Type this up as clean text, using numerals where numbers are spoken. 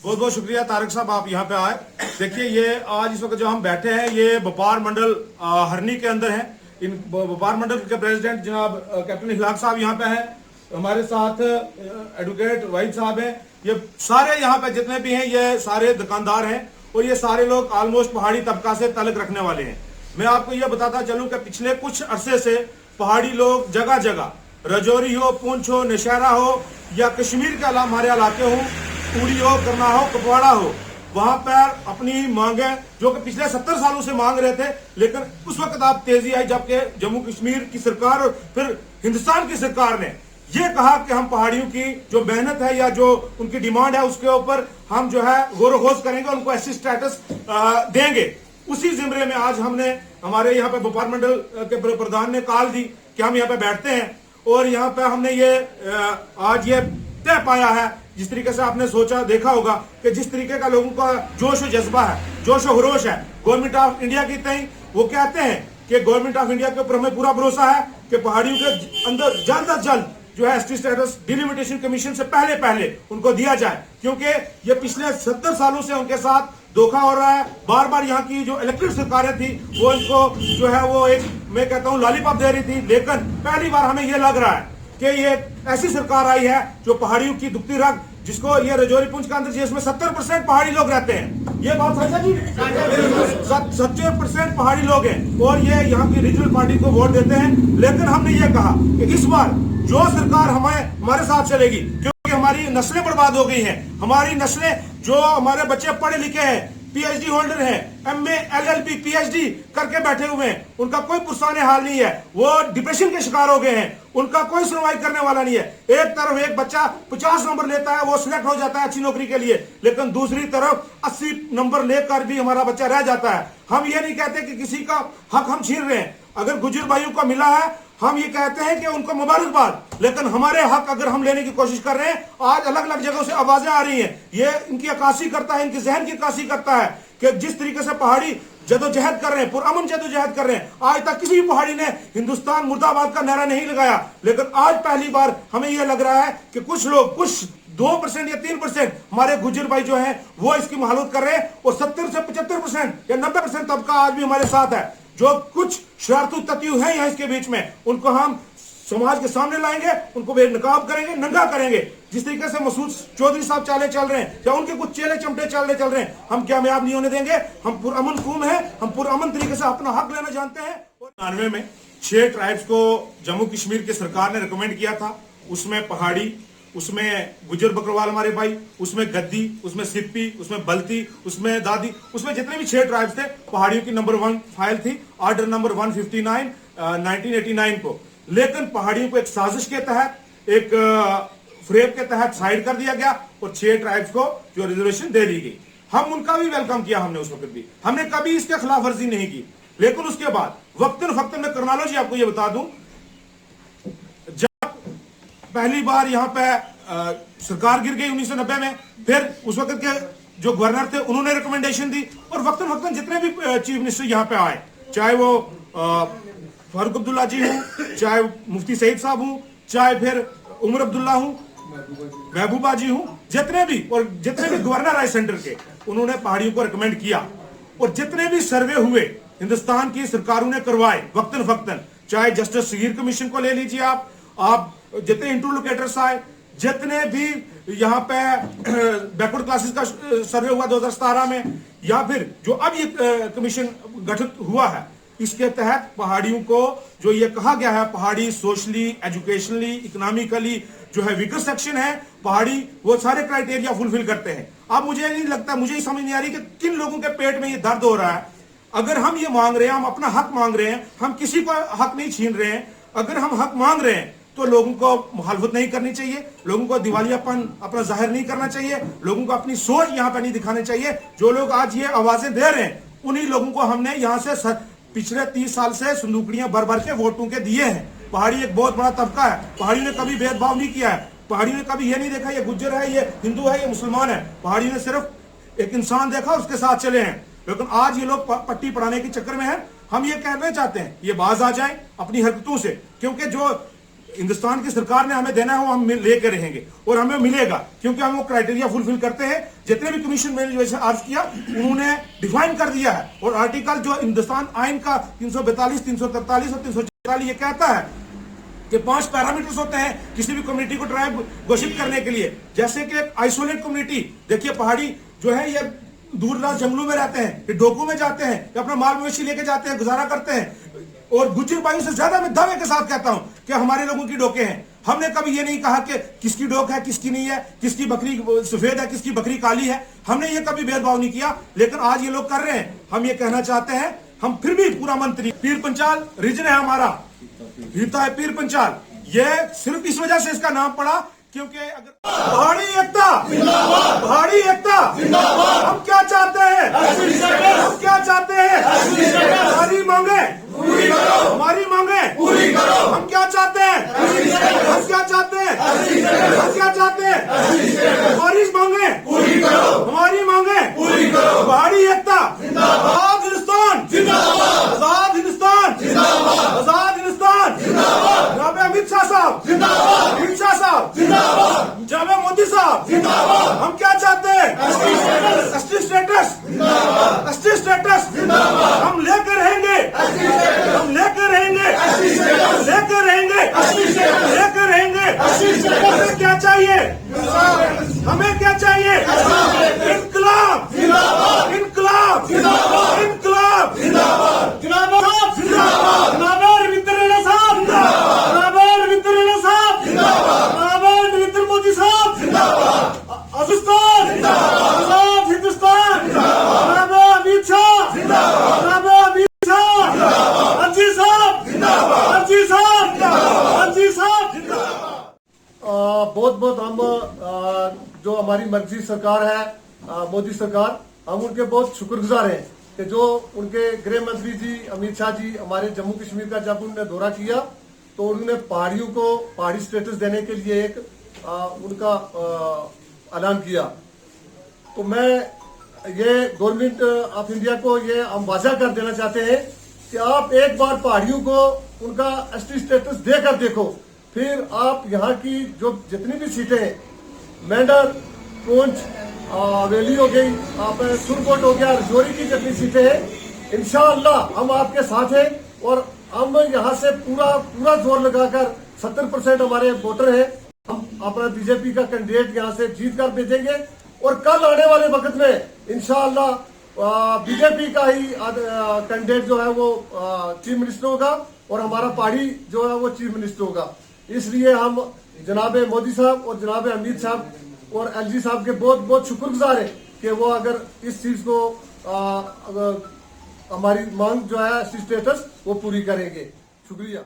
बहुत बहुत शुक्रिया तारिक साहब, आप यहाँ पे आए। देखिए, ये आज इस वक्त जो हम बैठे हैं ये व्यापार मंडल हरनी के अंदर है। इन व्यापार मंडल के प्रेसिडेंट जनाब कैप्टन इखलाक साहब यहाँ पे हैं, हमारे साथ एडवोकेट वाहिद साहब हैं। ये सारे यहाँ पे जितने भी हैं ये सारे दुकानदार हैं और ये सारे लोग ऑलमोस्ट पहाड़ी तबका से ताल्लुक रखने वाले हैं। मैं आपको ये बताता चलूं कि पिछले कुछ अरसे से पहाड़ी लोग जगह जगह, रजौरी हो, पुंछ हो, नौशहरा हो या कश्मीर के अलावा हमारे इलाके हो, उड़ी हो, करना हो, कुपवाड़ा हो, वहां पर अपनी मांगे जो कि पिछले 70 सालों से मांग रहे थे, लेकिन उस वक्त आप तेजी आई जबकि जम्मू कश्मीर की सरकार और फिर हिंदुस्तान की सरकार ने ये कहा कि हम पहाड़ियों की जो मेहनत है या जो उनकी डिमांड है उसके ऊपर हम जो है गौर खोज करेंगे, उनको ऐसी स्टेटस देंगे। उसी जिम्रे में आज हमने हमारे यहाँ पे व्यापार मंडल के प्रधान ने कॉल दी कि हम यहाँ पे बैठते हैं और यहाँ पे हमने ये आज ये तय पाया है, जिस तरीके से आपने सोचा देखा होगा कि जिस तरीके का लोगों का जोश और जज्बा है, जोश और खरोश है गवर्नमेंट ऑफ इंडिया की तय, वो कहते हैं कि गवर्नमेंट ऑफ इंडिया के ऊपर हमें पूरा भरोसा है कि पहाड़ियों के अंदर जल्द अज जल्द जो है एसटी स्टेटस डिलिमिटेशन कमीशन से पहले उनको दिया जाए, क्योंकि ये पिछले 70 सालों से उनके साथ धोखा हो रहा है। बार बार यहाँ की जो इलेक्टेड सरकारें थी वो इनको जो है वो एक, मैं कहता हूँ, लॉलीपॉप दे रही थी, लेकिन पहली बार हमें ये लग रहा है कि ये ऐसी सरकार आई है जो पहाड़ियों की दुखती रग, जिसको ये रजौरी पुंछ का अंदर जिसमें 70% पहाड़ी लोग रहते हैं, ये बात सच है जी, 70% पहाड़ी लोग हैं और ये यहाँ की रीजनल पार्टी को वोट देते हैं। लेकिन हमने ये कहा कि इस बार जो सरकार हमारे साथ चलेगी, क्योंकि हमारी नस्लें बर्बाद हो गई हैं, हमारी नस्लें जो हमारे बच्चे पढ़े लिखे हैं, पीएचडी होल्डर हैं, एमए एलएलबी पीएचडी करके बैठे हुए हैं, उनका कोई पुरसाने हाल नहीं है, वो डिप्रेशन के शिकार हो गए हैं, उनका कोई सुनवाई करने वाला नहीं है। एक तरफ एक बच्चा 50 नंबर लेता है, वो सिलेक्ट हो जाता है अच्छी नौकरी के लिए, लेकिन दूसरी तरफ 80 नंबर लेकर भी हमारा बच्चा रह जाता है। हम ये नहीं कहते कि किसी का हक हम छीन रहे हैं, अगर गुजर भाइयों को मिला है हम ये कहते हैं कि उनको मुबारकबाद, लेकिन हमारे हक अगर हम लेने की कोशिश कर रहे हैं, आज अलग अलग जगहों से आवाजें आ रही हैं, ये इनकी अक्कासी करता है, इनकी जहन की अक्कासी करता है कि जिस तरीके से पहाड़ी जदोजहद कर रहे हैं, पुरअमन जदोजहद कर रहे हैं, आज तक किसी भी पहाड़ी ने हिंदुस्तान मुर्दाबाद का नारा नहीं लगाया, लेकिन आज पहली बार हमें यह लग रहा है कि कुछ लोग, कुछ 2% या 3% हमारे गुजर भाई जो हैं वो इसकी महालत कर रहे हैं और 70 से 75% या 90% तबका आज भी हमारे साथ है। जो कुछ शरारतू तत्व हैं यहाँ इसके बीच में, उनको हम समाज के सामने लाएंगे, उनको बेनकाब करेंगे, नंगा करेंगे। जिस तरीके से मसूद चौधरी साहब चाले चल रहे हैं या उनके कुछ चेले चमटे चल रहे हैं, हम कामयाब नहीं होने देंगे। हम पुरअमन कौम है, हम पुरअमन तरीके से अपना हक लेना जानते हैं। 99 में 6 ट्राइब्स को जम्मू कश्मीर की सरकार ने रिकमेंड किया था, उसमें पहाड़ी, उसमें गुजर बकरवाल हमारे भाई, उसमें गद्दी, उसमें सिप्पी, उसमें बल्ती, उसमें दादी, उसमें जितने भी 6 ट्राइब्स थे, पहाड़ियों की नंबर 1 फाइल थी, ऑर्डर नंबर 159 1989 को। लेकिन पहाड़ियों को एक साजिश के तहत, एक फ्रेम के तहत साइड कर दिया गया और 6 ट्राइब्स को जो रिजर्वेशन दे दी गई। हम उनका भी वेलकम किया, हमने उस वक्त भी, हमने कभी इसके खिलाफ वर्जी नहीं की। लेकिन उसके बाद वक्तन फक्तन में क्रॉनोलॉजी आपको ये बता दूं, पहली बार यहाँ पे सरकार गिर गई 1990 में, फिर उस वक्त के जो गवर्नर थे उन्होंने रिकमेंडेशन दी और वक्तन वक्तन जितने भी चीफ मिनिस्टर यहाँ पे आए, चाहे वो फारूक अब्दुल्ला जी हूँ, चाहे मुफ्ती सईद साहब हूँ, चाहे फिर उमर अब्दुल्ला हूँ, महबूबा जी हूँ, जितने भी गवर्नर आए सेंटर के, उन्होंने पहाड़ियों को रिकमेंड किया। और जितने भी सर्वे हुए हिंदुस्तान की सरकारों ने करवाए वक्तन फक्तन, चाहे जस्टिस सगीर कमीशन को ले लीजिए आप जितने इंटरलोकेटर्स आए, जितने भी यहाँ पे बैकवर्ड क्लासेस का सर्वे हुआ 2017 में, या फिर जो अब ये कमीशन गठित हुआ है, इसके तहत पहाड़ियों को जो ये कहा गया है, पहाड़ी सोशली, एजुकेशनली, इकोनॉमिकली जो है वीकर सेक्शन है, पहाड़ी वो सारे क्राइटेरिया फुलफिल करते हैं। अब मुझे नहीं लगता, मुझे ही समझ नहीं आ रही कि किन लोगों के पेट में ये दर्द हो रहा है। अगर हम ये मांग रहे हैं, हम अपना हक मांग रहे हैं, हम किसी को हक नहीं छीन रहे हैं, अगर हम हक मांग रहे हैं तो लोगों को मुखालफत नहीं करनी चाहिए, लोगों को दिवालियापन अपना जाहिर नहीं करना चाहिए, लोगों को अपनी सोच यहाँ पे नहीं दिखानी चाहिए। जो लोग आज ये आवाजें दे रहे हैं, उन्हीं लोगों को हमने यहाँ से पिछले 30 साल से संदूकड़ियां भर भर के वोटों के दिए हैं। पहाड़ी एक बहुत बड़ा तबका है, पहाड़ी ने कभी भेदभाव नहीं किया है, पहाड़ी ने कभी ये नहीं देखा ये गुज्जर है, ये हिंदू है, ये मुसलमान है। पहाड़ी ने सिर्फ एक इंसान देखा, उसके साथ चले हैं। लेकिन आज ये लोग पट्टी पढ़ाने के चक्कर में है। हम ये कहना चाहते हैं ये बाज आ जाए अपनी हरकतों से, क्योंकि जो हिंदुस्तान की सरकार ने हमें देना है वो हम लेकर रहेंगे और हमें मिलेगा, क्योंकि हम वो क्राइटेरिया फुलफिल करते हैं। जितने भी कमीशन मैंने जो ऐसे अर्ज किया उन्होंने डिफाइन कर दिया है, और आर्टिकल जो हिंदुस्तान आइन का 342, 343 और 344 ये कहता है कि 5 पैरामीटर्स होते हैं किसी भी कम्युनिटी को ट्राइब घोषित करने के लिए। जैसे कि आइसोलेट कम्युनिटी, देखिए पहाड़ी जो है ये दूर दराज जंगलों में रहते हैं, ये डोकों में जाते हैं, ये अपना माल मवेशी लेके जाते हैं, गुजारा करते हैं। और गुज्जर भाइयों से ज्यादा मैं दावे के साथ कहता हूं कि हमारे लोगों की डोके हैं। हमने कभी ये नहीं कहा कि किसकी डोक है किसकी नहीं है, किसकी बकरी सफेद है किसकी बकरी काली है, हमने ये कभी भेदभाव नहीं किया। लेकिन आज ये लोग कर रहे हैं। हम ये कहना चाहते हैं, हम फिर भी पूरा मंत्री पीर पंचाल रीजन है हमारा, रीता है पीर पंचाल, ये सिर्फ इस वजह से इसका नाम पड़ा क्योंकि अगर पहाड़ी एकता, पहाड़ी एकता, हम क्या चाहते हैं, हम क्या चाहते हैं, हमारी मांगे पूरी करो, हमारी मांगे पूरी करो, हम क्या चाहते हैं, हम क्या चाहते हैं, हम क्या चाहते हैं, हमारी मांगे पूरी करो, हमारी मांगे पूरी करो, पहाड़ी एकता, आजाद हिंदुस्तान जिंदाबाद, आजाद हिंदुस्तान जिंदाबाद, आजाद हिंदुस्तान जिंदाबाद, जनाब अमित शाह साहब जिंदाबाद, अमित शाह साहब जिंदाबाद, जनाब मोदी साहब जिंदाबाद। हम क्या चाहते हैं, एसटी स्टेटस जिंदाबाद, एसटी स्टेटस जिंदाबाद, हम लेकर रहेंगे, हम लेकर रहेंगे, लेकर रहेंगे, लेकर रहेंगे। हमें क्या चाहिए, हमें क्या चाहिए, इनकलाब जिंदाबाद, इनकलाब जिंदाबाद, इनकलाब जिंदाबाद, जिंदाबाद जिंदाबाद, जिंदाबाद रविंद्र राणा साहब जिंदाबाद, जिंदाबाद रविंद्र राणा साहब जिंदाबाद, जिंदाबाद नरेंद्र मोदी साहब जिंदाबाद, हिंदुस्तान जिंदाबाद, आजाद हिंदुस्तान जिंदाबाद, जिंदाबाद अमित शाह जिंदाबाद, जिंदाबाद अमित शाह जिंदाबाद, हाजी साहब जिंदाबाद, हाजी साहब जिंदाबाद, हाजी साहब जिंदाबाद। बहुत बहुत हम जो हमारी मर्जी सरकार है मोदी सरकार, हम उनके बहुत शुक्रगुजार हैं कि जो उनके गृह मंत्री जी अमित शाह जी हमारे जम्मू कश्मीर का जब उन्होंने दौरा किया तो उन्होंने पहाड़ियों को पहाड़ी स्टेटस देने के लिए एक उनका ऐलान किया। तो मैं ये गवर्नमेंट ऑफ इंडिया को ये हम वाजा कर देना चाहते हैं कि आप एक बार पहाड़ियों को उनका एसटी स्टेटस देकर देखो, फिर आप यहाँ की जो जितनी भी सीटें हैं, मेंढर, पूंछ, वैली हो गई, आप सुरकोट हो गया, रजौरी की जितनी सीटें हैं, इंशाअल्लाह हम आपके साथ हैं और हम यहाँ से पूरा जोर लगाकर 70% हमारे वोटर हैं, हम अपना बीजेपी का कैंडिडेट यहाँ से जीत कर भेजेंगे और कल आने वाले वक्त में इंशाअल्लाह बीजेपी का ही कैंडिडेट जो है वो चीफ मिनिस्टर होगा और हमारा पहाड़ी जो है वो चीफ मिनिस्टर होगा। इसलिए हम जनाब मोदी साहब और जनाब अमित साहब और एलजी साहब के बहुत बहुत शुक्रगुजार हैं कि वो अगर इस चीज को हमारी मांग जो है स्टेटस वो पूरी करेंगे। शुक्रिया।